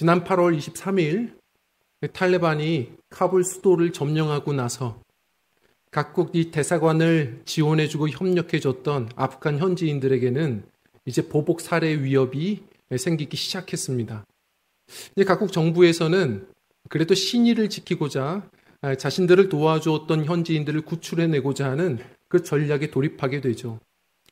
지난 8월 23일 탈레반이 카불 수도를 점령하고 나서 각국 이 대사관을 지원해주고 협력해줬던 아프간 현지인들에게는 이제 보복 살해 위협이 생기기 시작했습니다. 이제 각국 정부에서는 그래도 신의를 지키고자 자신들을 도와주었던 현지인들을 구출해내고자 하는 그 전략에 돌입하게 되죠.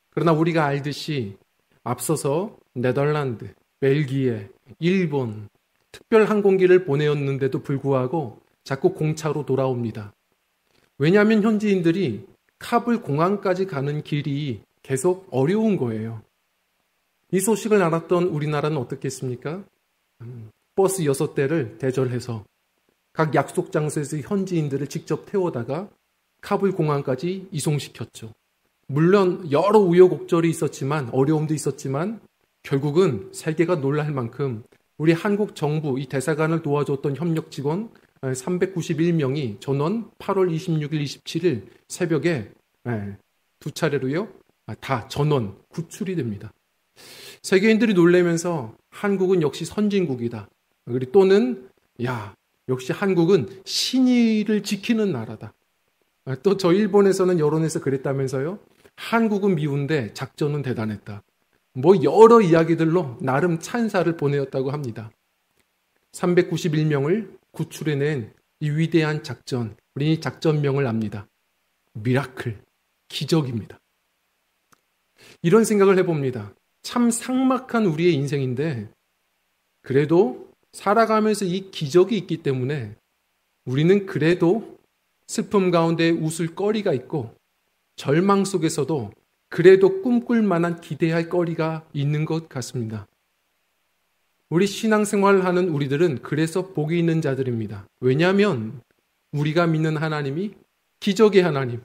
그러나 우리가 알듯이 앞서서 네덜란드, 벨기에, 일본 특별 항공기를 보내었는데도 불구하고 자꾸 공차로 돌아옵니다. 왜냐하면 현지인들이 카불 공항까지 가는 길이 계속 어려운 거예요. 이 소식을 알았던 우리나라는 어떻겠습니까? 버스 6대를 대절해서 각 약속 장소에서 현지인들을 직접 태워다가 카불 공항까지 이송시켰죠. 물론 여러 우여곡절이 있었지만 어려움도 있었지만 결국은 세계가 놀랄 만큼 우리 한국 정부 이 대사관을 도와줬던 협력 직원 391명이 전원 8월 26일, 27일 새벽에 두 차례로요. 다 전원 구출이 됩니다. 세계인들이 놀라면서 한국은 역시 선진국이다. 또는 역시 한국은 신의를 지키는 나라다. 또 저 일본에서는 여론에서 그랬다면서요. 한국은 미운데 작전은 대단했다. 여러 이야기들로 나름 찬사를 보내었다고 합니다. 391명을 구출해낸 이 위대한 작전, 우리 이 작전명을 압니다. 미라클, 기적입니다. 이런 생각을 해봅니다. 참 삭막한 우리의 인생인데 그래도 살아가면서 이 기적이 있기 때문에 우리는 그래도 슬픔 가운데 웃을 거리가 있고 절망 속에서도 그래도 꿈꿀 만한 기대할 거리가 있는 것 같습니다. 우리 신앙생활을 하는 우리들은 그래서 복이 있는 자들입니다. 왜냐하면 우리가 믿는 하나님이 기적의 하나님,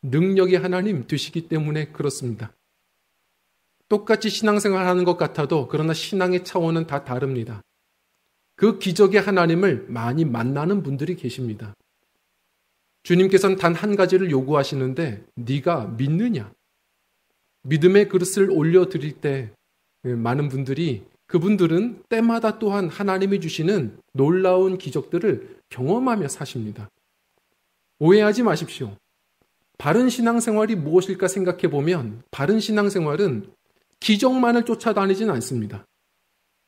능력의 하나님 되시기 때문에 그렇습니다. 똑같이 신앙생활 하는 것 같아도 그러나 신앙의 차원은 다 다릅니다. 그 기적의 하나님을 많이 만나는 분들이 계십니다. 주님께서는 단 한 가지를 요구하시는데 네가 믿느냐? 믿음의 그릇을 올려드릴 때 많은 분들이 그분들은 때마다 또한 하나님이 주시는 놀라운 기적들을 경험하며 사십니다. 오해하지 마십시오. 바른 신앙생활이 무엇일까 생각해 보면 바른 신앙생활은 기적만을 쫓아다니진 않습니다.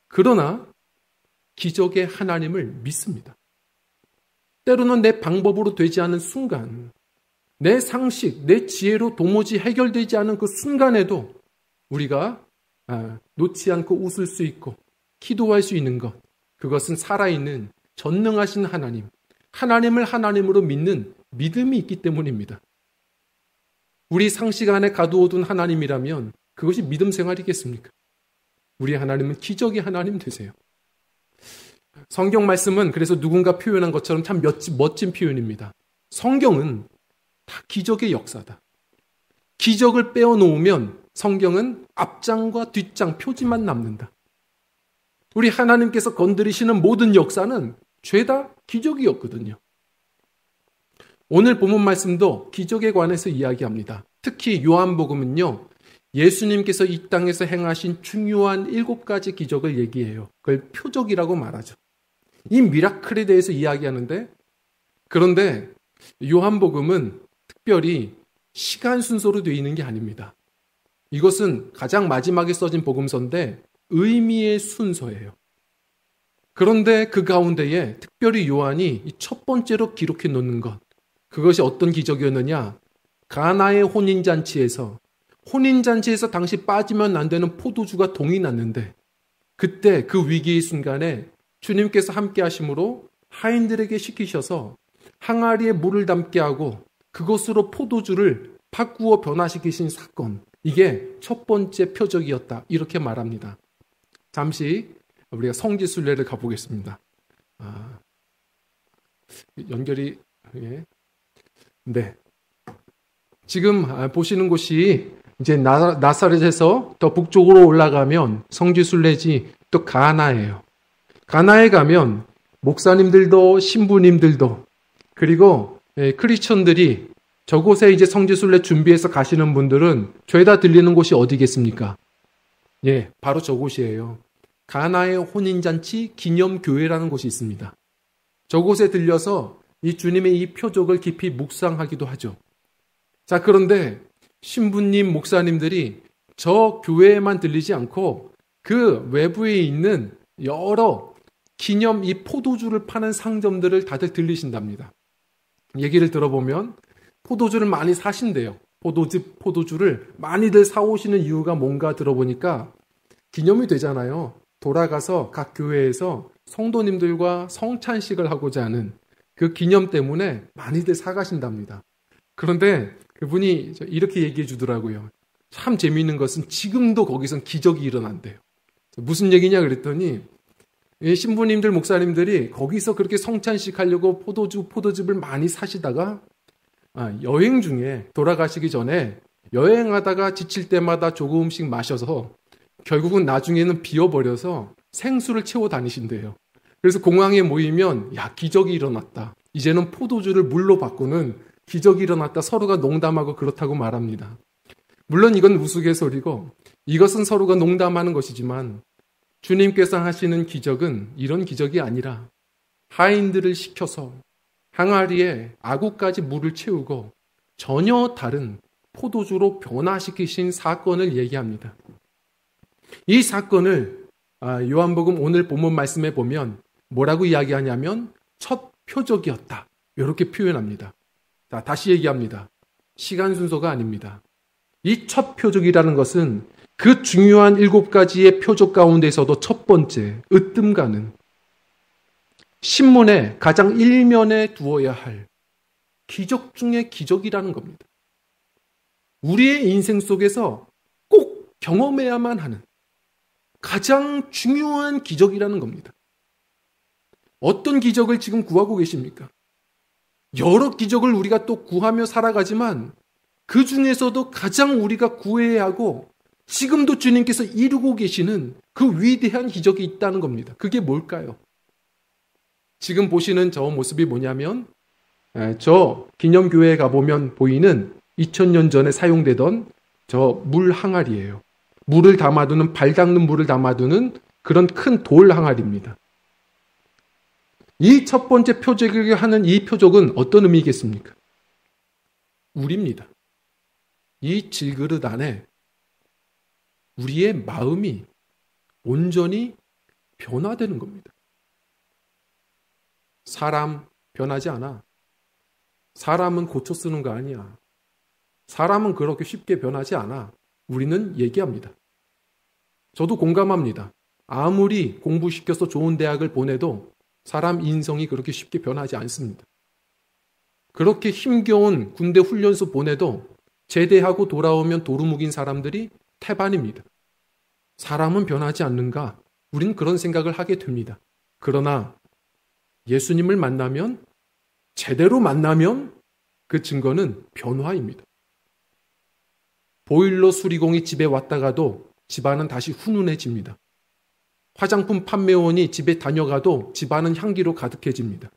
그러나 기적의 하나님을 믿습니다. 때로는 내 방법으로 되지 않은 순간, 내 상식, 내 지혜로 도무지 해결되지 않은 그 순간에도 우리가 놓지 않고 웃을 수 있고 기도할 수 있는 것, 그것은 살아있는 전능하신 하나님, 하나님을 하나님으로 믿는 믿음이 있기 때문입니다. 우리 상식 안에 가두어둔 하나님이라면 그것이 믿음 생활이겠습니까? 우리 하나님은 기적의 하나님 되세요. 성경 말씀은 그래서 누군가 표현한 것처럼 참 멋진 표현입니다. 성경은 다 기적의 역사다. 기적을 빼어놓으면 성경은 앞장과 뒷장 표지만 남는다. 우리 하나님께서 건드리시는 모든 역사는 죄다 기적이었거든요. 오늘 본문 말씀도 기적에 관해서 이야기합니다. 특히 요한복음은요. 예수님께서 이 땅에서 행하신 중요한 7가지 기적을 얘기해요. 그걸 표적이라고 말하죠. 이 미라클에 대해서 이야기하는데 그런데 요한복음은 특별히 시간 순서로 되어 있는 게 아닙니다. 이것은 가장 마지막에 써진 복음서인데 의미의 순서예요. 그런데 그 가운데에 특별히 요한이 첫 번째로 기록해 놓는 것, 그것이 어떤 기적이었느냐? 가나의 혼인잔치에서 당시 빠지면 안 되는 포도주가 동이 났는데 그때 그 위기의 순간에 주님께서 함께 하심으로 하인들에게 시키셔서 항아리에 물을 담게 하고 그것으로 포도주를 바꾸어 변화시키신 사건, 이게 첫 번째 표적이었다. 이렇게 말합니다. 잠시 우리가 성지순례를 가보겠습니다. 연결이 네. 지금 보시는 곳이 이제 나사렛에서 더 북쪽으로 올라가면 성지순례지 또 가나예요. 가나에 가면 목사님들도 신부님들도 그리고 크리스천들이 저곳에 이제 성지순례 준비해서 가시는 분들은 죄다 들리는 곳이 어디겠습니까? 바로 저곳이에요. 가나의 혼인잔치 기념교회라는 곳이 있습니다. 저곳에 들려서 이 주님의 이 표적을 깊이 묵상하기도 하죠. 자, 그런데 신부님, 목사님들이 저 교회에만 들리지 않고 그 외부에 있는 여러 기념 이 포도주를 파는 상점들을 다들 들리신답니다. 얘기를 들어보면 포도주를 많이 사신대요. 포도주를 많이들 사오시는 이유가 뭔가 들어보니까 기념이 되잖아요. 돌아가서 각 교회에서 성도님들과 성찬식을 하고자 하는 그 기념 때문에 많이들 사가신답니다. 그런데 그분이 이렇게 얘기해 주더라고요. 참 재미있는 것은 지금도 거기선 기적이 일어난대요. 무슨 얘기냐 그랬더니 신부님들, 목사님들이 거기서 그렇게 성찬식 하려고 포도즙을 많이 사시다가 여행 중에 돌아가시기 전에 여행하다가 지칠 때마다 조금씩 마셔서 결국은 나중에는 비어버려서 생수를 채워 다니신대요. 그래서 공항에 모이면 기적이 일어났다. 이제는 포도주를 물로 바꾸는 기적이 일어났다. 서로가 농담하고 그렇다고 말합니다. 물론 이건 우스갯소리고 이것은 서로가 농담하는 것이지만 주님께서 하시는 기적은 이런 기적이 아니라 하인들을 시켜서 항아리에 아구까지 물을 채우고 전혀 다른 포도주로 변화시키신 사건을 얘기합니다. 이 사건을 요한복음 오늘 본문 말씀에 보면 뭐라고 이야기하냐면 첫 표적이었다. 이렇게 표현합니다. 자, 다시 얘기합니다. 시간 순서가 아닙니다. 이 첫 표적이라는 것은 그 중요한 7가지의 표적 가운데서도 첫 번째, 으뜸가는 신문에 가장 일면에 두어야 할 기적 중의 기적이라는 겁니다. 우리의 인생 속에서 꼭 경험해야만 하는 가장 중요한 기적이라는 겁니다. 어떤 기적을 지금 구하고 계십니까? 여러 기적을 우리가 또 구하며 살아가지만 그 중에서도 가장 우리가 구해야 하고 지금도 주님께서 이루고 계시는 그 위대한 기적이 있다는 겁니다. 그게 뭘까요? 지금 보시는 저 모습이 뭐냐면 저 기념교회에 가보면 보이는 2000년 전에 사용되던 저 물 항아리예요. 물을 담아두는, 발 닦는 물을 담아두는 그런 큰 돌 항아리입니다. 이 첫 번째 표적을 하는 이 표적은 어떤 의미겠습니까? 우리입니다. 이 질그릇 안에 우리의 마음이 온전히 변화되는 겁니다. 사람 변하지 않아. 사람은 고쳐 쓰는 거 아니야. 사람은 그렇게 쉽게 변하지 않아. 우리는 얘기합니다. 저도 공감합니다. 아무리 공부시켜서 좋은 대학을 보내도 사람 인성이 그렇게 쉽게 변하지 않습니다. 그렇게 힘겨운 군대 훈련소 보내도 제대하고 돌아오면 도루묵인 사람들이 태반입니다. 사람은 변하지 않는가? 우린 그런 생각을 하게 됩니다. 그러나 예수님을 만나면, 제대로 만나면 그 증거는 변화입니다. 보일러 수리공이 집에 왔다가도 집안은 다시 훈훈해집니다. 화장품 판매원이 집에 다녀가도 집안은 향기로 가득해집니다.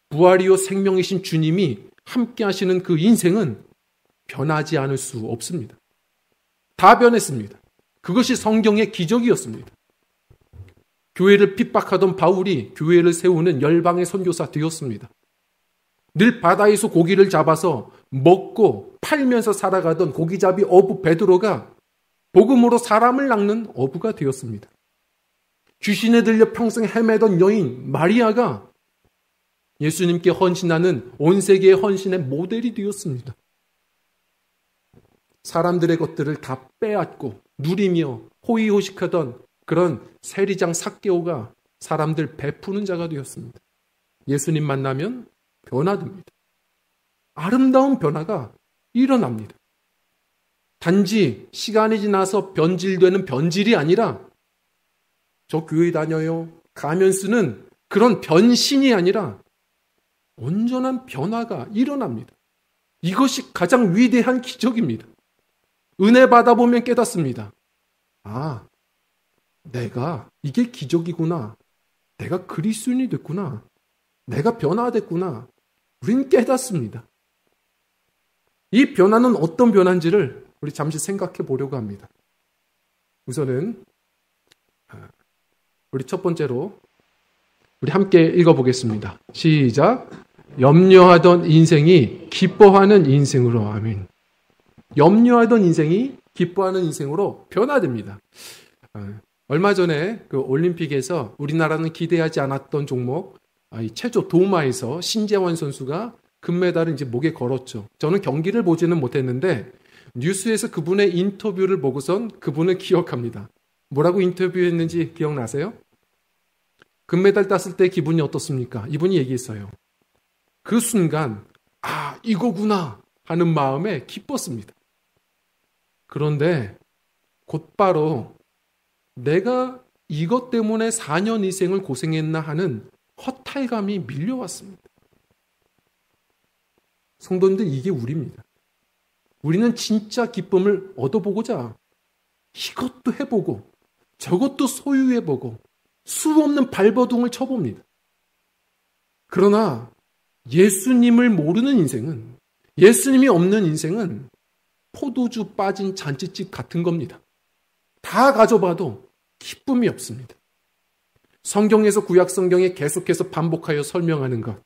부활이요 생명이신 주님이 함께 하시는 그 인생은 변하지 않을 수 없습니다. 다 변했습니다. 그것이 성경의 기적이었습니다. 교회를 핍박하던 바울이 교회를 세우는 열방의 선교사 되었습니다. 늘 바다에서 고기를 잡아서 먹고 팔면서 살아가던 고기잡이 어부 베드로가 복음으로 사람을 낚는 어부가 되었습니다. 귀신에 들려 평생 헤매던 여인 마리아가 예수님께 헌신하는 온 세계의 헌신의 모델이 되었습니다. 사람들의 것들을 다 빼앗고 누리며 호의호식하던 그런 세리장 삭개오가 사람들 베푸는 자가 되었습니다. 예수님 만나면 변화됩니다. 아름다운 변화가 일어납니다. 단지 시간이 지나서 변질되는 변질이 아니라 저 교회 다녀요 가면 쓰는 그런 변신이 아니라 온전한 변화가 일어납니다. 이것이 가장 위대한 기적입니다. 은혜 받아보면 깨닫습니다. 아, 내가 이게 기적이구나. 내가 그리스도인이 됐구나. 내가 변화됐구나. 우린 깨닫습니다. 이 변화는 어떤 변화인지를 우리 잠시 생각해 보려고 합니다. 우선은 우리 첫 번째로 우리 함께 읽어보겠습니다. 시작. 염려하던 인생이 기뻐하는 인생으로. 아멘. 염려하던 인생이 기뻐하는 인생으로 변화됩니다. 얼마 전에 그 올림픽에서 우리나라는 기대하지 않았던 종목 체조 도마에서 신재원 선수가 금메달을 이제 목에 걸었죠. 저는 경기를 보지는 못했는데 뉴스에서 그분의 인터뷰를 보고선 그분을 기억합니다. 뭐라고 인터뷰했는지 기억나세요? 금메달 땄을 때 기분이 어떻습니까? 이분이 얘기했어요. 그 순간 이거구나 하는 마음에 기뻤습니다. 그런데 곧바로 내가 이것 때문에 4년 이생을 고생했나 하는 허탈감이 밀려왔습니다. 성도님들, 이게 우리입니다. 우리는 진짜 기쁨을 얻어보고자 이것도 해보고 저것도 소유해보고 수없는 발버둥을 쳐봅니다. 그러나 예수님을 모르는 인생은, 예수님이 없는 인생은 포도주 빠진 잔치집 같은 겁니다. 다 가져봐도 기쁨이 없습니다. 성경에서 구약 성경에 계속해서 반복하여 설명하는 것,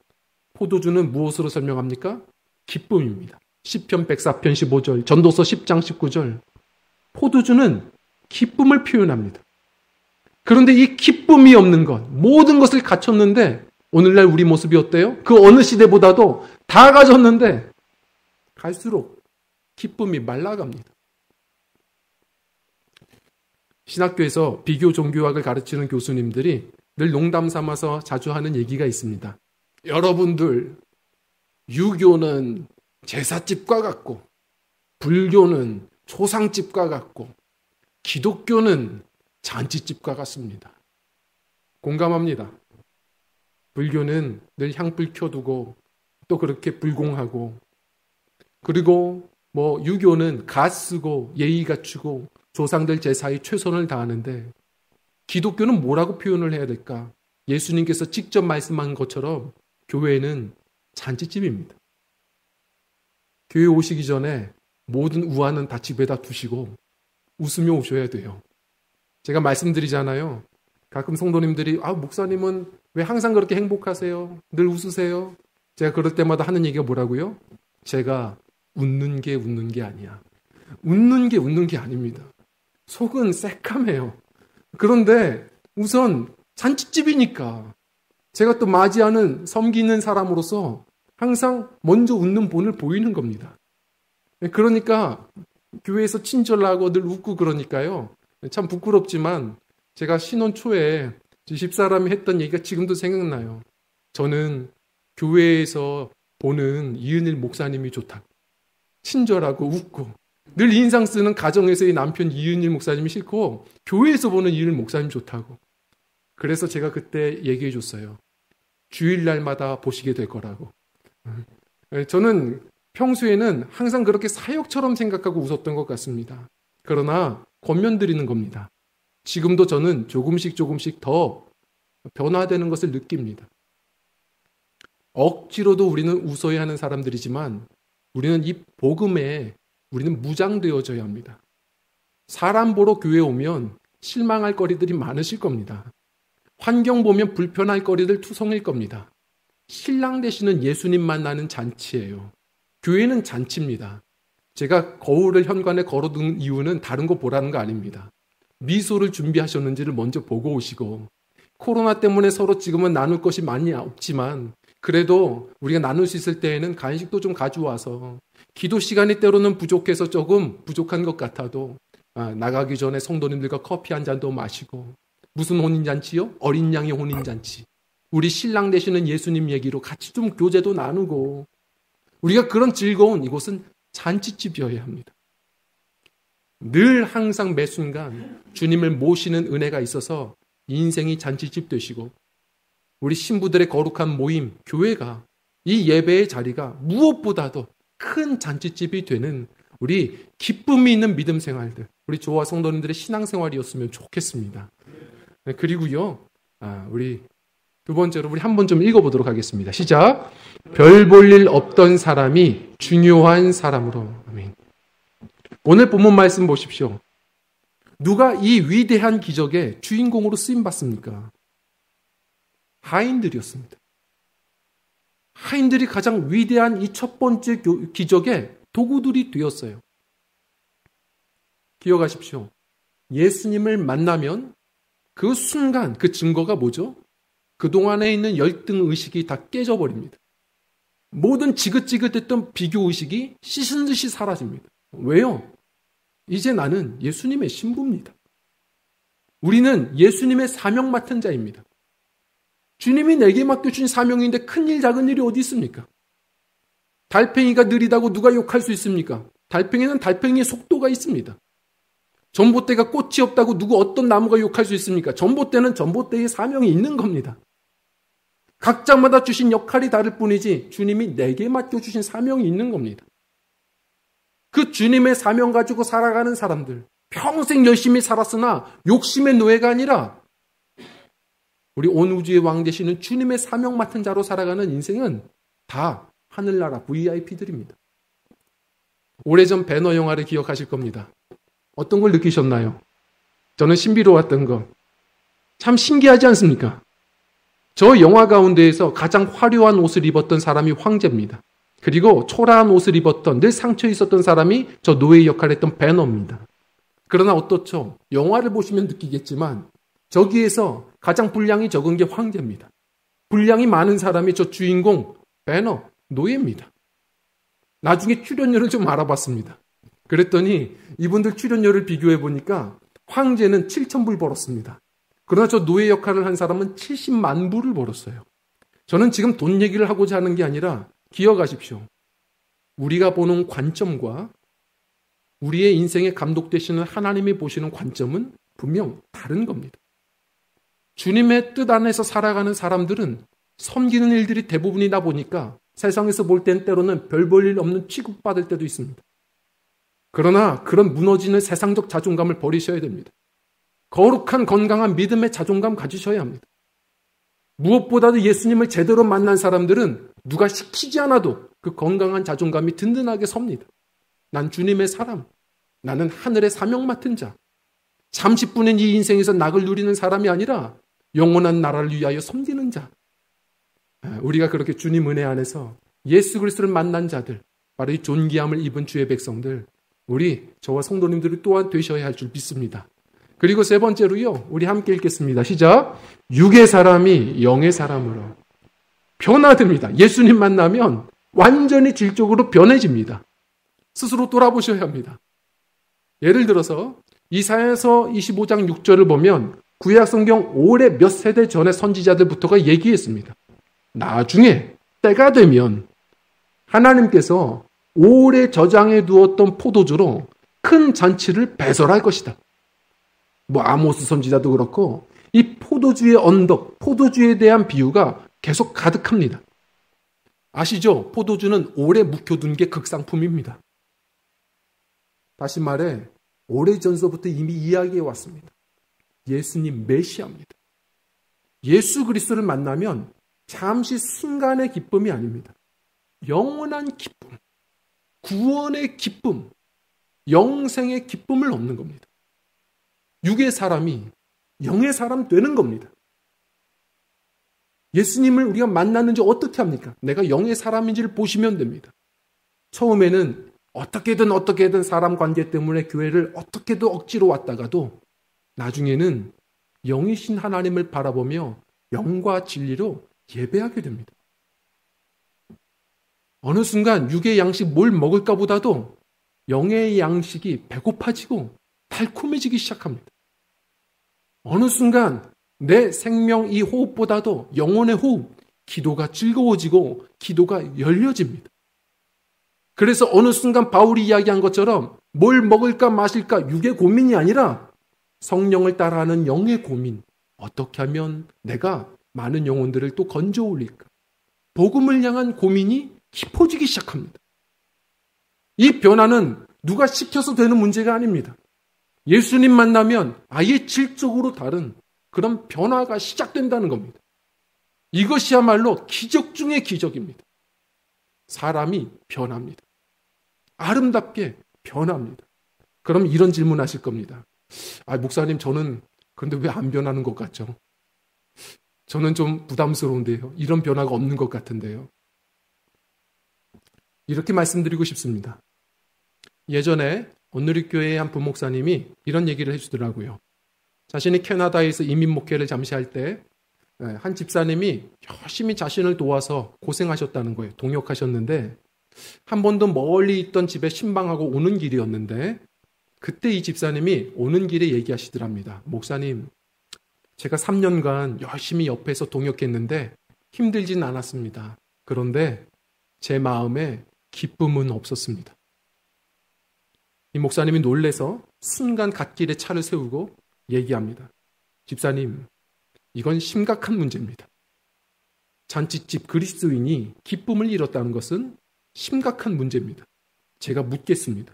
포도주는 무엇으로 설명합니까? 기쁨입니다. 시편 104편 15절, 전도서 10장 19절. 포도주는 기쁨을 표현합니다. 그런데 이 기쁨이 없는 것, 모든 것을 갖췄는데 오늘날 우리 모습이 어때요? 그 어느 시대보다도 다 가졌는데 갈수록 기쁨이 말라갑니다. 신학교에서 비교 종교학을 가르치는 교수님들이 늘 농담 삼아서 자주 하는 얘기가 있습니다. 여러분들, 유교는 제사집과 같고 불교는 초상집과 같고 기독교는 잔치집과 같습니다. 공감합니다. 불교는 늘 향불 켜두고 또 그렇게 불공하고, 그리고 유교는 가 쓰고 예의 갖추고 조상들 제사에 최선을 다하는데, 기독교는 뭐라고 표현을 해야 될까? 예수님께서 직접 말씀한 것처럼 교회는 잔치집입니다. 교회 오시기 전에 모든 우환은 다 집에다 두시고 웃으며 오셔야 돼요. 제가 말씀드리잖아요. 가끔 성도님들이 목사님은 왜 항상 그렇게 행복하세요? 늘 웃으세요? 제가 그럴 때마다 하는 얘기가 뭐라고요? 제가 웃는 게 아니야. 웃는 게 아닙니다. 속은 새까매요. 그런데 우선 잔치집이니까 제가 또 맞이하는 섬기는 사람으로서 항상 먼저 웃는 본을 보이는 겁니다. 그러니까 교회에서 친절하고 늘 웃고 그러니까요. 참 부끄럽지만 제가 신혼 초에 집사람이 했던 얘기가 지금도 생각나요. 저는 교회에서 보는 이은일 목사님이 좋다. 친절하고 웃고 늘 인상 쓰는 가정에서의 남편 이은일 목사님이 싫고 교회에서 보는 이은일 목사님 좋다고. 그래서 제가 그때 얘기해 줬어요. 주일날마다 보시게 될 거라고. 저는 평소에는 항상 그렇게 사역처럼 생각하고 웃었던 것 같습니다. 그러나 권면드리는 겁니다. 지금도 저는 조금씩 더 변화되는 것을 느낍니다. 억지로도 우리는 웃어야 하는 사람들이지만 우리는 이 복음에 우리는 무장되어져야 합니다. 사람 보러 교회 오면 실망할 거리들이 많으실 겁니다. 환경 보면 불편할 거리들 투성일 겁니다. 신랑 되시는 예수님 만나는 잔치예요. 교회는 잔치입니다. 제가 거울을 현관에 걸어둔 이유는 다른 거 보라는 거 아닙니다. 미소를 준비하셨는지를 먼저 보고 오시고, 코로나 때문에 서로 지금은 나눌 것이 많이 없지만 그래도 우리가 나눌 수 있을 때에는 간식도 좀 가져와서, 기도 시간이 때로는 부족해서 조금 부족한 것 같아도 나가기 전에 성도님들과 커피 한 잔도 마시고, 무슨 혼인잔치요? 어린 양의 혼인잔치. 우리 신랑 되시는 예수님 얘기로 같이 좀 교제도 나누고, 우리가 그런 즐거운 이곳은 잔치집이어야 합니다. 늘 항상 매 순간 주님을 모시는 은혜가 있어서 인생이 잔치집 되시고, 우리 신부들의 거룩한 모임, 교회가, 이 예배의 자리가 무엇보다도 큰 잔치집이 되는 우리 기쁨이 있는 믿음 생활들, 우리 조화 성도님들의 신앙생활이었으면 좋겠습니다. 그리고요, 우리 두 번째로 우리 한번 좀 읽어보도록 하겠습니다. 시작. 별 볼 일 없던 사람이 중요한 사람으로. 아멘. 오늘 본문 말씀 보십시오. 누가 이 위대한 기적의 주인공으로 쓰임받습니까? 하인들이었습니다. 하인들이 가장 위대한 이 첫 번째 기적의 도구들이 되었어요. 기억하십시오. 예수님을 만나면 그 순간 그 증거가 뭐죠? 그동안에 있는 열등 의식이 다 깨져버립니다. 모든 지긋지긋했던 비교 의식이 씻은 듯이 사라집니다. 왜요? 이제 나는 예수님의 신부입니다. 우리는 예수님의 사명 맡은 자입니다. 주님이 내게 맡겨주신 사명인데 큰일 작은 일이 어디 있습니까? 달팽이가 느리다고 누가 욕할 수 있습니까? 달팽이는 달팽이의 속도가 있습니다. 전봇대가 꽃이 없다고 누구 어떤 나무가 욕할 수 있습니까? 전봇대는 전봇대의 사명이 있는 겁니다. 각자마다 주신 역할이 다를 뿐이지 주님이 내게 맡겨주신 사명이 있는 겁니다. 그 주님의 사명 가지고 살아가는 사람들, 평생 열심히 살았으나 욕심의 노예가 아니라 우리 온 우주의 왕 되시는 주님의 사명 맡은 자로 살아가는 인생은 다 하늘나라 VIP들입니다. 오래전 배너 영화를 기억하실 겁니다. 어떤 걸 느끼셨나요? 저는 신비로웠던 거. 참 신기하지 않습니까? 저 영화 가운데에서 가장 화려한 옷을 입었던 사람이 황제입니다. 그리고 초라한 옷을 입었던 늘 상처 있었던 사람이 저 노예 역할을 했던 배너입니다. 그러나 어떻죠? 영화를 보시면 느끼겠지만 저기에서 가장 분량이 적은 게 황제입니다. 분량이 많은 사람이 저 주인공 배너, 노예입니다. 나중에 출연료를 좀 알아봤습니다. 그랬더니 이분들 출연료를 비교해 보니까 황제는 7,000불 벌었습니다. 그러나 저 노예 역할을 한 사람은 70만 불을 벌었어요. 저는 지금 돈 얘기를 하고자 하는 게 아니라 기억하십시오. 우리가 보는 관점과 우리의 인생에 감독되시는 하나님이 보시는 관점은 분명 다른 겁니다. 주님의 뜻 안에서 살아가는 사람들은 섬기는 일들이 대부분이다 보니까 세상에서 볼 땐 때로는 별 볼 일 없는 취급받을 때도 있습니다. 그러나 그런 무너지는 세상적 자존감을 버리셔야 됩니다. 거룩한 건강한 믿음의 자존감 가지셔야 합니다. 무엇보다도 예수님을 제대로 만난 사람들은 누가 시키지 않아도 그 건강한 자존감이 든든하게 섭니다. 난 주님의 사람, 나는 하늘의 사명 맡은 자, 잠시뿐인 이 인생에서 낙을 누리는 사람이 아니라 영원한 나라를 위하여 섬기는 자. 우리가 그렇게 주님 은혜 안에서 예수 그리스도를 만난 자들, 바로 이 존귀함을 입은 주의 백성들, 우리 저와 성도님들이 또한 되셔야 할 줄 믿습니다. 그리고 세 번째로요, 우리 함께 읽겠습니다. 시작. 육의 사람이 영의 사람으로 변화됩니다. 예수님 만나면 완전히 질적으로 변해집니다. 스스로 돌아보셔야 합니다. 예를 들어서 이사야서 25장 6절을 보면 구약 성경 오래 몇 세대 전의 선지자들부터가 얘기했습니다. 나중에 때가 되면 하나님께서 오래 저장해 두었던 포도주로 큰 잔치를 배설할 것이다. 아모스 선지자도 그렇고 이 포도주의 언덕, 포도주에 대한 비유가 계속 가득합니다. 아시죠? 포도주는 오래 묵혀둔 게 극상품입니다. 다시 말해 오래전서부터 이미 이야기해 왔습니다. 예수님 메시아입니다. 예수 그리스도를 만나면 잠시 순간의 기쁨이 아닙니다. 영원한 기쁨, 구원의 기쁨, 영생의 기쁨을 얻는 겁니다. 육의 사람이 영의 사람 되는 겁니다. 예수님을 우리가 만났는지 어떻게 합니까? 내가 영의 사람인지를 보시면 됩니다. 처음에는 어떻게든 사람 관계 때문에 교회를 어떻게든 억지로 왔다가도 나중에는 영이신 하나님을 바라보며 영과 진리로 예배하게 됩니다. 어느 순간 육의 양식 뭘 먹을까 보다도 영의 양식이 배고파지고 달콤해지기 시작합니다. 어느 순간 내 생명 이 호흡보다도 영혼의 호흡, 기도가 즐거워지고 기도가 열려집니다. 그래서 어느 순간 바울이 이야기한 것처럼 뭘 먹을까 마실까 육의 고민이 아니라 성령을 따라하는 영의 고민. 어떻게 하면 내가 많은 영혼들을 또 건져 올릴까? 복음을 향한 고민이 깊어지기 시작합니다. 이 변화는 누가 시켜서 되는 문제가 아닙니다. 예수님 만나면 아예 질적으로 다른 그런 변화가 시작된다는 겁니다. 이것이야말로 기적 중의 기적입니다. 사람이 변합니다. 아름답게 변합니다. 그럼 이런 질문 하실 겁니다. 목사님, 저는 그런데 왜 안 변하는 것 같죠? 저는 좀 부담스러운데요. 이런 변화가 없는 것 같은데요. 이렇게 말씀드리고 싶습니다. 예전에 온누리교회의 한 부목사님이 이런 얘기를 해주더라고요. 자신이 캐나다에서 이민 목회를 잠시 할 때 한 집사님이 열심히 자신을 도와서 고생하셨다는 거예요. 동역하셨는데 한 번도 멀리 있던 집에 신방하고 오는 길이었는데 그때 이 집사님이 오는 길에 얘기하시더랍니다. 목사님, 제가 3년간 열심히 옆에서 동역했는데 힘들진 않았습니다. 그런데 제 마음에 기쁨은 없었습니다. 이 목사님이 놀래서 순간 갓길에 차를 세우고 얘기합니다. 집사님, 이건 심각한 문제입니다. 잔치집 그리스도인이 기쁨을 잃었다는 것은 심각한 문제입니다. 제가 묻겠습니다.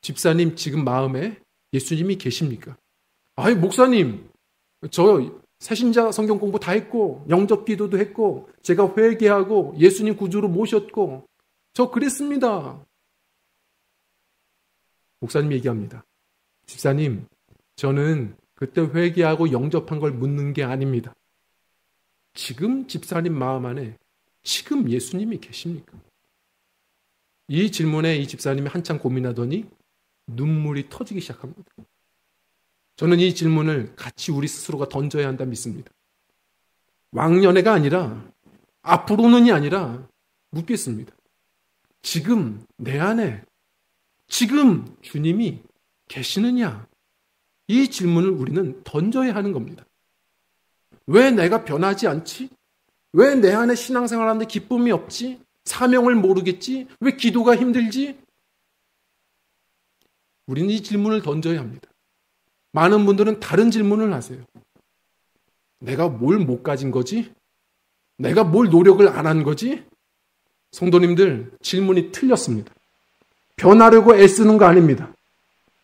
집사님, 지금 마음에 예수님이 계십니까? 목사님, 저 새신자 성경 공부 다 했고 영접 기도도 했고 제가 회개하고 예수님 구주로 모셨고 저 그랬습니다. 목사님이 얘기합니다. 집사님, 저는 그때 회개하고 영접한 걸 묻는 게 아닙니다. 지금 집사님 마음 안에 지금 예수님이 계십니까? 이 질문에 이 집사님이 한참 고민하더니 눈물이 터지기 시작합니다. 저는 이 질문을 같이 우리 스스로가 던져야 한다 믿습니다. 왕년애가 아니라 앞으로는이 아니라 묻겠습니다. 지금 내 안에 지금 주님이 계시느냐? 이 질문을 우리는 던져야 하는 겁니다. 왜 내가 변하지 않지? 왜 내 안에 신앙생활하는데 기쁨이 없지? 사명을 모르겠지? 왜 기도가 힘들지? 우리는 이 질문을 던져야 합니다. 많은 분들은 다른 질문을 하세요. 내가 뭘 못 가진 거지? 내가 뭘 노력을 안 한 거지? 성도님들, 질문이 틀렸습니다. 변하려고 애쓰는 거 아닙니다.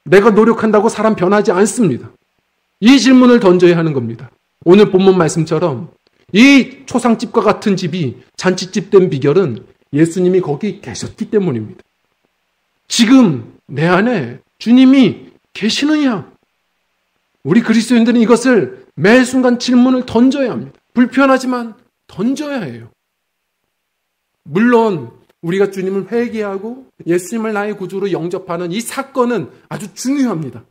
내가 노력한다고 사람 변하지 않습니다. 이 질문을 던져야 하는 겁니다. 오늘 본문 말씀처럼 이 초상집과 같은 집이 잔치집 된 비결은 예수님이 거기 계셨기 때문입니다. 지금 내 안에 주님이 계시느냐? 우리 그리스도인들은 이것을 매 순간 질문을 던져야 합니다. 불편하지만 던져야 해요. 물론 우리가 주님을 회개하고 예수님을 나의 구주로 영접하는 이 사건은 아주 중요합니다.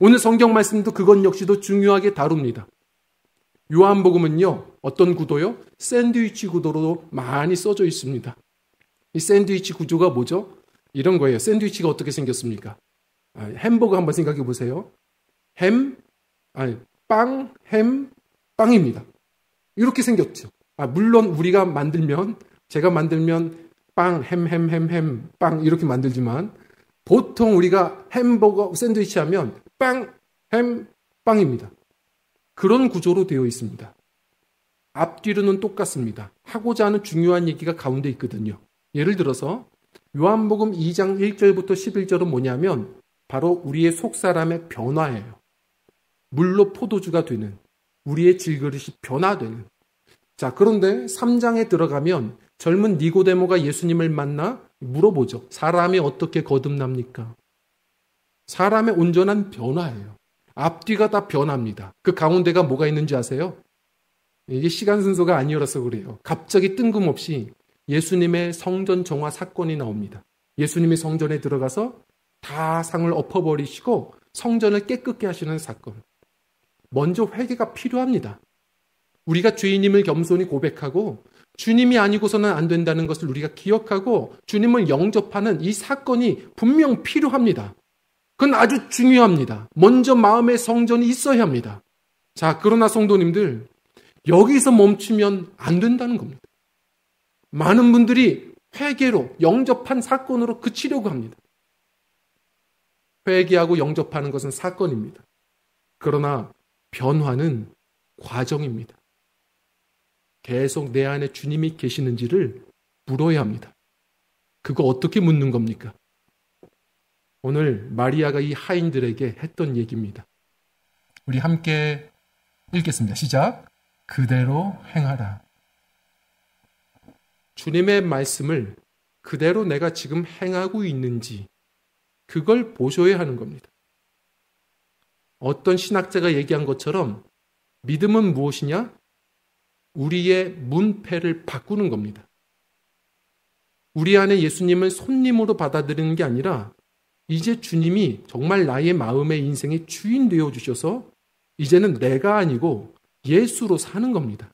오늘 성경 말씀도 그것 역시도 중요하게 다룹니다. 요한복음은요, 어떤 구도요? 샌드위치 구도로 많이 써져 있습니다. 이 샌드위치 구조가 뭐죠? 이런 거예요. 샌드위치가 어떻게 생겼습니까? 햄버거 한번 생각해 보세요. 빵, 햄, 빵입니다. 이렇게 생겼죠. 물론 우리가 만들면, 제가 만들면 빵, 햄, 빵 이렇게 만들지만 보통 우리가 햄버거 샌드위치 하면 빵, 햄, 빵입니다. 그런 구조로 되어 있습니다. 앞뒤로는 똑같습니다. 하고자 하는 중요한 얘기가 가운데 있거든요. 예를 들어서 요한복음 2장 1절부터 11절은 뭐냐면 바로 우리의 속사람의 변화예요. 물로 포도주가 되는 우리의 질그릇이 변화되는. 자, 그런데 3장에 들어가면 젊은 니고데모가 예수님을 만나 물어보죠. 사람이 어떻게 거듭납니까? 사람의 온전한 변화예요. 앞뒤가 다 변합니다. 그 가운데가 뭐가 있는지 아세요? 이게 시간 순서가 아니어서 그래요. 갑자기 뜬금없이 예수님의 성전 정화 사건이 나옵니다. 예수님이 성전에 들어가서 다 상을 엎어버리시고 성전을 깨끗게 하시는 사건. 먼저 회개가 필요합니다. 우리가 죄인임을 겸손히 고백하고 주님이 아니고서는 안 된다는 것을 우리가 기억하고 주님을 영접하는 이 사건이 분명 필요합니다. 그건 아주 중요합니다. 먼저 마음의 성전이 있어야 합니다. 자, 그러나 성도님들, 여기서 멈추면 안 된다는 겁니다. 많은 분들이 회개로 영접한 사건으로 그치려고 합니다. 회개하고 영접하는 것은 사건입니다. 그러나 변화는 과정입니다. 계속 내 안에 주님이 계시는지를 물어야 합니다. 그거 어떻게 묻는 겁니까? 오늘 마리아가 이 하인들에게 했던 얘기입니다. 우리 함께 읽겠습니다. 시작. 그대로 행하라. 주님의 말씀을 그대로 내가 지금 행하고 있는지 그걸 보셔야 하는 겁니다. 어떤 신학자가 얘기한 것처럼 믿음은 무엇이냐? 우리의 문패를 바꾸는 겁니다. 우리 안에 예수님을 손님으로 받아들이는 게 아니라 이제 주님이 정말 나의 마음의 인생의 주인 되어주셔서 이제는 내가 아니고 예수로 사는 겁니다.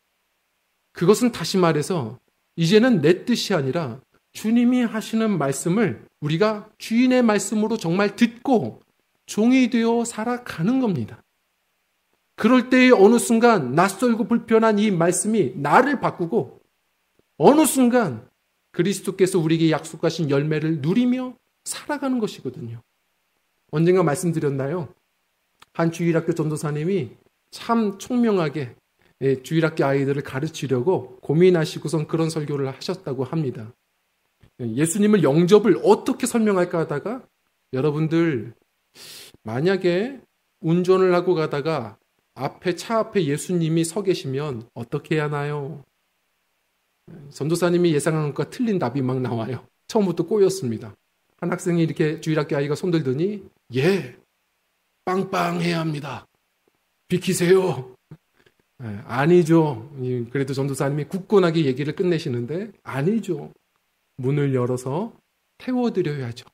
그것은 다시 말해서 이제는 내 뜻이 아니라 주님이 하시는 말씀을 우리가 주인의 말씀으로 정말 듣고 종이 되어 살아가는 겁니다. 그럴 때의 어느 순간 낯설고 불편한 이 말씀이 나를 바꾸고 어느 순간 그리스도께서 우리에게 약속하신 열매를 누리며 살아가는 것이거든요. 언젠가 말씀드렸나요? 한 주일학교 전도사님이 참 총명하게 주일학교 아이들을 가르치려고 고민하시고선 그런 설교를 하셨다고 합니다. 예수님을 영접을 어떻게 설명할까 하다가 여러분들 만약에 운전을 하고 가다가 차 앞에 예수님이 서 계시면 어떻게 해야 하나요? 전도사님이 예상한 것과 틀린 답이 막 나와요. 처음부터 꼬였습니다. 한 학생이 이렇게 주일학교 아이가 손들더니 빵빵해야 합니다. 비키세요. 아니죠. 그래도 전도사님이 굳건하게 얘기를 끝내시는데 아니죠. 문을 열어서 태워드려야죠.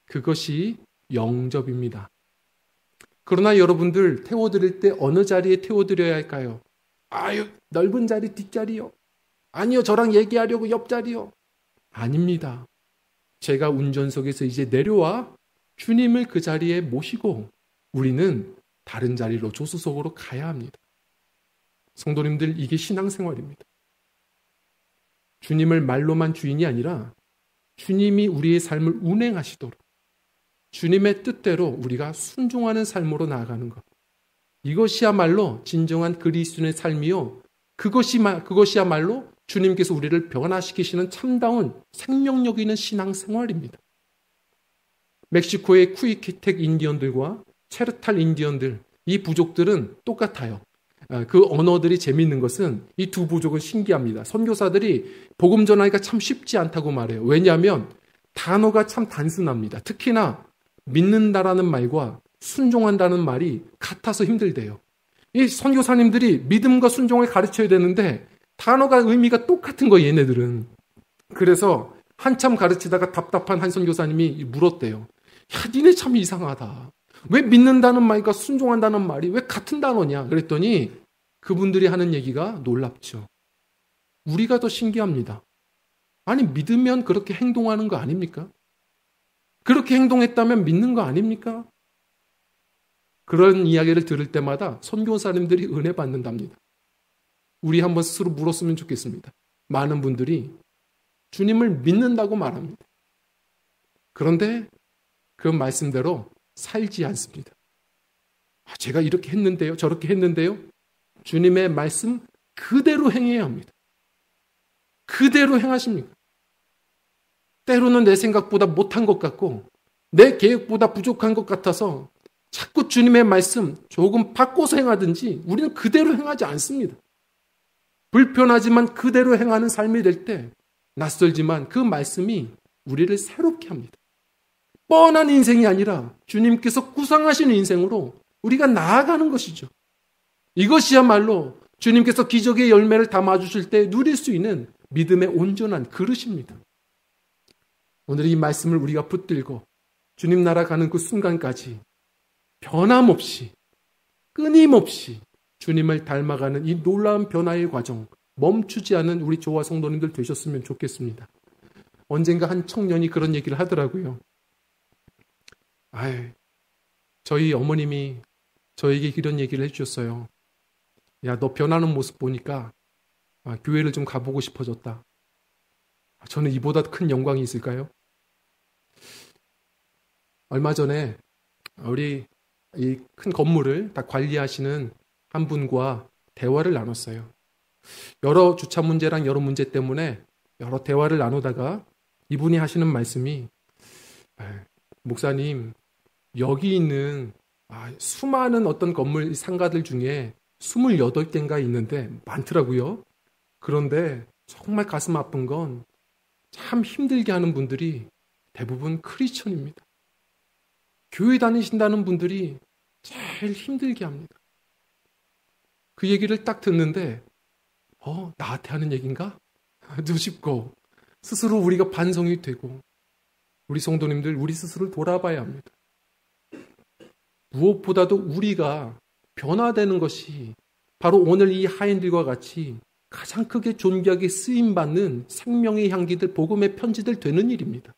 그것이 영접입니다. 그러나 여러분들 태워드릴 때 어느 자리에 태워드려야 할까요? 넓은 자리 뒷자리요. 아니요, 저랑 얘기하려고 옆자리요. 아닙니다. 제가 운전석에서 이제 내려와 주님을 그 자리에 모시고 우리는 다른 자리로 조수석으로 가야 합니다. 성도님들, 이게 신앙생활입니다. 주님을 말로만 주인이 아니라 주님이 우리의 삶을 운행하시도록 주님의 뜻대로 우리가 순종하는 삶으로 나아가는 것. 이것이야말로 진정한 그리스도인의 삶이요. 그것이야말로 주님께서 우리를 변화시키시는 참다운 생명력 있는 신앙생활입니다. 멕시코의 쿠이키텍 인디언들과 체르탈 인디언들, 이 부족들은 똑같아요. 그 언어들이 재미있는 것은 이 두 부족은 신기합니다. 선교사들이 복음 전하기가 참 쉽지 않다고 말해요. 왜냐하면 단어가 참 단순합니다. 특히나 믿는다라는 말과 순종한다는 말이 같아서 힘들대요. 이 선교사님들이 믿음과 순종을 가르쳐야 되는데 단어가 의미가 똑같은 거예요, 얘네들은. 그래서 한참 가르치다가 답답한 한 선교사님이 물었대요. 니네 참 이상하다. 왜 믿는다는 말과 순종한다는 말이 왜 같은 단어냐? 그랬더니 그분들이 하는 얘기가 놀랍죠. 우리가 더 신기합니다. 아니, 믿으면 그렇게 행동하는 거 아닙니까? 그렇게 행동했다면 믿는 거 아닙니까? 그런 이야기를 들을 때마다 선교사님들이 은혜 받는답니다. 우리 한번 스스로 물었으면 좋겠습니다. 많은 분들이 주님을 믿는다고 말합니다. 그런데 그 말씀대로 살지 않습니다. 제가 이렇게 했는데요, 저렇게 했는데요. 주님의 말씀 그대로 행해야 합니다. 그대로 행하십니까? 때로는 내 생각보다 못한 것 같고 내 계획보다 부족한 것 같아서 자꾸 주님의 말씀 조금 바꿔서 행하든지 우리는 그대로 행하지 않습니다. 불편하지만 그대로 행하는 삶이 될 때 낯설지만 그 말씀이 우리를 새롭게 합니다. 뻔한 인생이 아니라 주님께서 구상하시는 인생으로 우리가 나아가는 것이죠. 이것이야말로 주님께서 기적의 열매를 담아주실 때 누릴 수 있는 믿음의 온전한 그릇입니다. 오늘 이 말씀을 우리가 붙들고 주님 나라 가는 그 순간까지 변함없이 끊임없이 주님을 닮아가는 이 놀라운 변화의 과정 멈추지 않은 우리 조화 성도님들 되셨으면 좋겠습니다. 언젠가 한 청년이 그런 얘기를 하더라고요. 저희 어머님이 저에게 이런 얘기를 해주셨어요. 야, 너 변하는 모습 보니까 교회를 좀 가보고 싶어졌다. 저는 이보다 큰 영광이 있을까요? 얼마 전에 우리 이 큰 건물을 다 관리하시는 한 분과 대화를 나눴어요. 여러 주차 문제랑 여러 문제 때문에 여러 대화를 나누다가 이분이 하시는 말씀이 목사님, 여기 있는 수많은 어떤 건물 상가들 중에 28개인가 있는데 많더라고요. 그런데 정말 가슴 아픈 건 참 힘들게 하는 분들이 대부분 크리스천입니다. 교회 다니신다는 분들이 제일 힘들게 합니다. 그 얘기를 딱 듣는데 나한테 하는 얘기인가? 싶고 스스로 우리가 반성이 되고 우리 성도님들 우리 스스로를 돌아봐야 합니다. 무엇보다도 우리가 변화되는 것이 바로 오늘 이 하인들과 같이 가장 크게 존귀하게 쓰임받는 생명의 향기들, 복음의 편지들 되는 일입니다.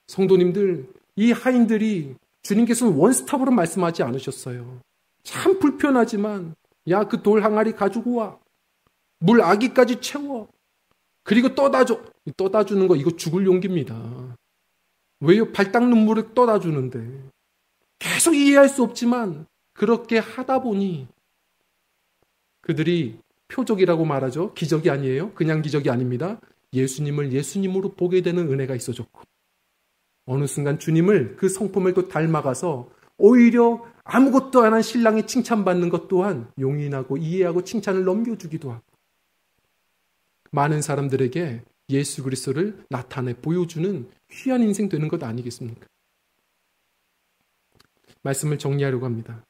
성도님들, 이 하인들이 주님께서는 원스톱으로 말씀하지 않으셨어요. 참 불편하지만 야, 그 돌 항아리 가지고 와. 물 아기까지 채워. 그리고 떠다줘. 떠다주는 거 이거 죽을 용기입니다. 왜요? 발닦는 물을 떠다주는데. 계속 이해할 수 없지만 그렇게 하다 보니 그들이 표적이라고 말하죠. 기적이 아니에요. 그냥 기적이 아닙니다. 예수님을 예수님으로 보게 되는 은혜가 있어졌고 어느 순간 주님을 그 성품을 또 닮아가서 오히려 아무것도 안 한 신랑이 칭찬받는 것 또한 용인하고 이해하고 칭찬을 넘겨주기도 하고 많은 사람들에게 예수 그리스도를 나타내 보여주는 귀한 인생 되는 것 아니겠습니까? 말씀을 정리하려고 합니다.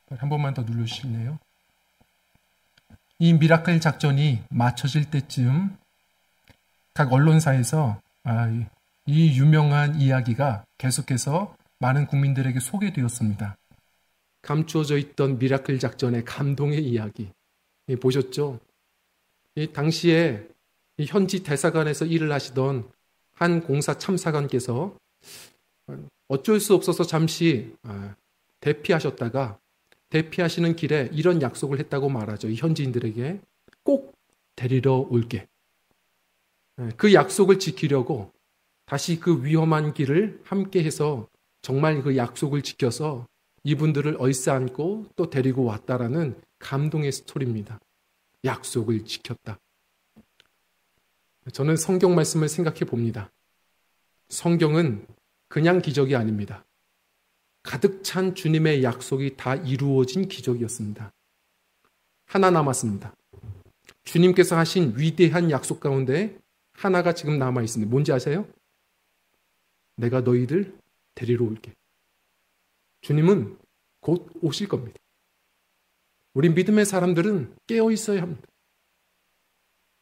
한 번만 더 눌러주실래요? 이 미라클 작전이 마쳐질 때쯤 각 언론사에서 이 유명한 이야기가 계속해서 많은 국민들에게 소개되었습니다. 감추어져 있던 미라클 작전의 감동의 이야기 보셨죠? 당시에 현지 대사관에서 일을 하시던 한 공사 참사관께서 어쩔 수 없어서 잠시 대피하셨다가 대피하시는 길에 이런 약속을 했다고 말하죠. 이 현지인들에게 꼭 데리러 올게. 그 약속을 지키려고 다시 그 위험한 길을 함께해서 정말 그 약속을 지켜서 이분들을 얼싸안고 또 데리고 왔다라는 감동의 스토리입니다. 약속을 지켰다. 저는 성경 말씀을 생각해 봅니다. 성경은 그냥 기적이 아닙니다. 가득 찬 주님의 약속이 다 이루어진 기적이었습니다. 하나 남았습니다. 주님께서 하신 위대한 약속 가운데 하나가 지금 남아 있습니다. 뭔지 아세요? 내가 너희들 데리러 올게. 주님은 곧 오실 겁니다. 우리 믿음의 사람들은 깨어 있어야 합니다.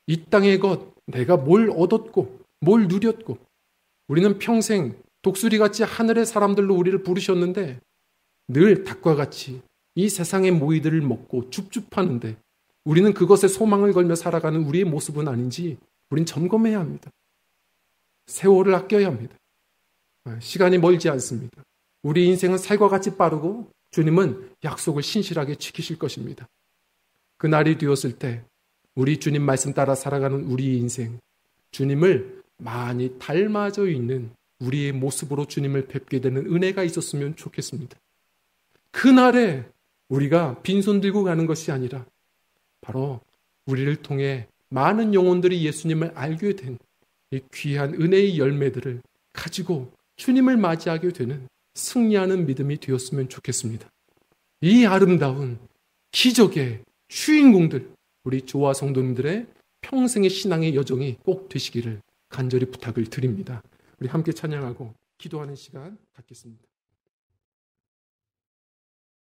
이 땅의 것, 내가 뭘 얻었고 뭘 누렸고 우리는 평생 독수리같이 하늘의 사람들로 우리를 부르셨는데 늘 닭과 같이 이 세상의 모이들을 먹고 줍줍하는데 우리는 그것에 소망을 걸며 살아가는 우리의 모습은 아닌지 우린 점검해야 합니다. 세월을 아껴야 합니다. 시간이 멀지 않습니다. 우리 인생은 살과 같이 빠르고 주님은 약속을 신실하게 지키실 것입니다. 그 날이 되었을 때 우리 주님 말씀 따라 살아가는 우리의 인생, 주님을 많이 닮아져 있는 우리의 모습으로 주님을 뵙게 되는 은혜가 있었으면 좋겠습니다. 그날에 우리가 빈손 들고 가는 것이 아니라 바로 우리를 통해 많은 영혼들이 예수님을 알게 된 이 귀한 은혜의 열매들을 가지고 주님을 맞이하게 되는 승리하는 믿음이 되었으면 좋겠습니다. 이 아름다운 기적의 주인공들, 우리 조화 성도님들의 평생의 신앙의 여정이 꼭 되시기를 간절히 부탁을 드립니다. 우리 함께 찬양하고 기도하는 시간 갖겠습니다.